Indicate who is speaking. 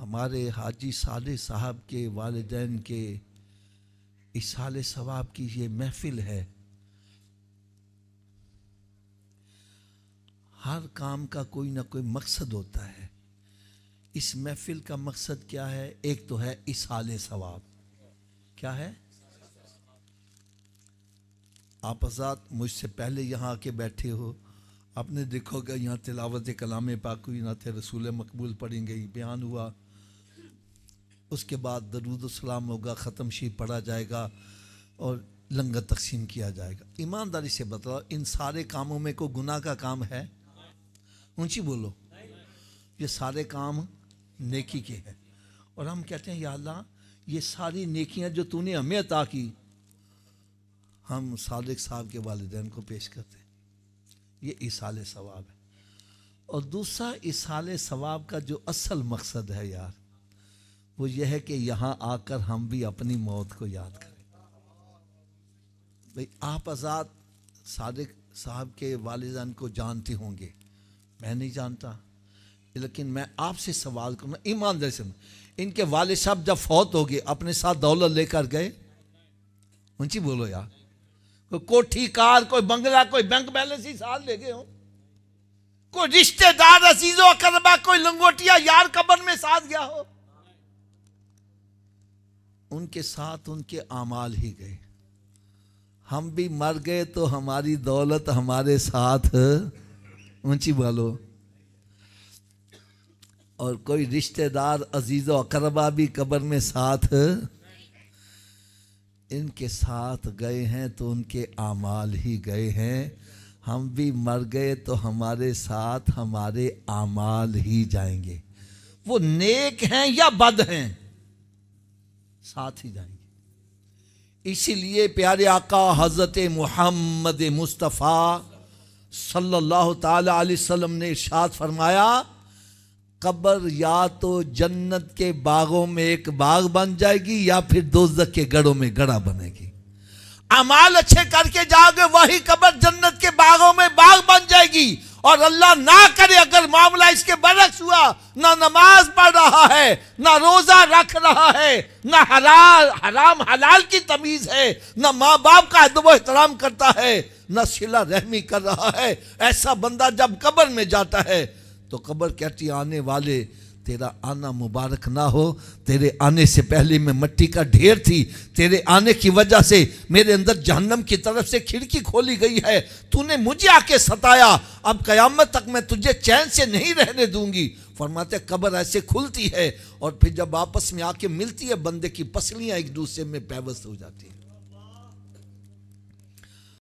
Speaker 1: ہمارے حاجی صالح صاحب کے والدین کے ایصال ثواب کی یہ محفل ہے. ہر کام کا کوئی نہ کوئی مقصد ہوتا ہے. اس محفل کا مقصد کیا ہے؟ ایک تو ہے ایصال ثواب. کیا ہے؟ آپ حضرات مجھ سے پہلے یہاں آ کے بیٹھے ہو، آپ نے دیکھو گا یہاں تلاوت کلام پاک ہوئی، نعت رسول مقبول پڑھیں گے، بیان ہوا، اس کے بعد درود و سلام ہوگا، ختم شریف پڑھا جائے گا اور لنگر تقسیم کیا جائے گا. ایمانداری سے بتاؤ ان سارے کاموں میں کوئی گناہ کا کام ہے؟ اونچی بولو. یہ سارے کام نیکی کے ہیں، اور ہم کہتے ہیں یا اللہ یہ ساری نیکیاں جو تو نے ہمیں عطا کی ہم صادق صاحب کے والدین کو پیش کرتے ہیں. یہ ایصال ثواب ہے. اور دوسرا ایصال ثواب کا جو اصل مقصد ہے یار، وہ یہ ہے کہ یہاں آ کر ہم بھی اپنی موت کو یاد کریں. بھئی آپ آزاد صادق صاحب کے والدین کو جانتے ہوں گے، میں نہیں جانتا، لیکن میں آپ سے سوال کروں ایمانداری سے، ان کے والد صاحب جب فوت ہو گئے اپنے ساتھ دولت لے کر گئے؟ اونچی بولو یار. کوئی کوٹھی کار، کوئی بنگلہ، کوئی بینک بیلنس ہی ساتھ لے گئے ہوں؟ کوئی رشتہ دار عزیز و اقربا، کوئی لنگوٹیا یار قبر میں ساتھ گیا ہو؟ ان کے ساتھ ان کے اعمال ہی گئے. ہم بھی مر گئے تو ہماری دولت ہمارے ساتھ، اونچی بولو. اور کوئی رشتہ دار عزیز و اقربا بھی قبر میں ساتھ، ان کے ساتھ گئے ہیں تو ان کے اعمال ہی گئے ہیں. ہم بھی مر گئے تو ہمارے ساتھ ہمارے اعمال ہی جائیں گے. وہ نیک ہیں یا بد ہیں ساتھ ہی جائیں گے. اسی لیے پیارے آقا حضرت محمد مصطفیٰ صلی اللہ تعالی علیہ وسلم نے ارشاد فرمایا، قبر یا تو جنت کے باغوں میں ایک باغ بن جائے گی یا پھر دوزخ کے گڑھوں میں گڑھا بنے گی. اعمال اچھے کر کے جاؤ گے وہی قبر جنت کے باغوں میں باغ بن جائے گی. اور اللہ نہ کرے اگر معاملہ اس کے برعکس ہوا، نہ نماز پڑھ رہا ہے، نہ روزہ رکھ رہا ہے، نہ حرام حلال کی تمیز ہے، نہ ماں باپ کا ادب و احترام کرتا ہے، نہ صلہ رحمی کر رہا ہے، ایسا بندہ جب قبر میں جاتا ہے تو قبر کہتی آنے والے تیرا آنا مبارک نہ ہو، تیرے آنے سے پہلے میں مٹی کا ڈھیر تھی، تیرے آنے کی وجہ سے میرے اندر جہنم کی طرف سے کھڑکی کھولی گئی ہے، تو نے مجھے آ کے ستایا، اب قیامت تک میں تجھے چین سے نہیں رہنے دوں گی. فرماتے قبر ایسے کھلتی ہے اور پھر جب آپس میں آ کے ملتی ہے بندے کی پسلیاں ایک دوسرے میں پیوست ہو جاتی ہیں.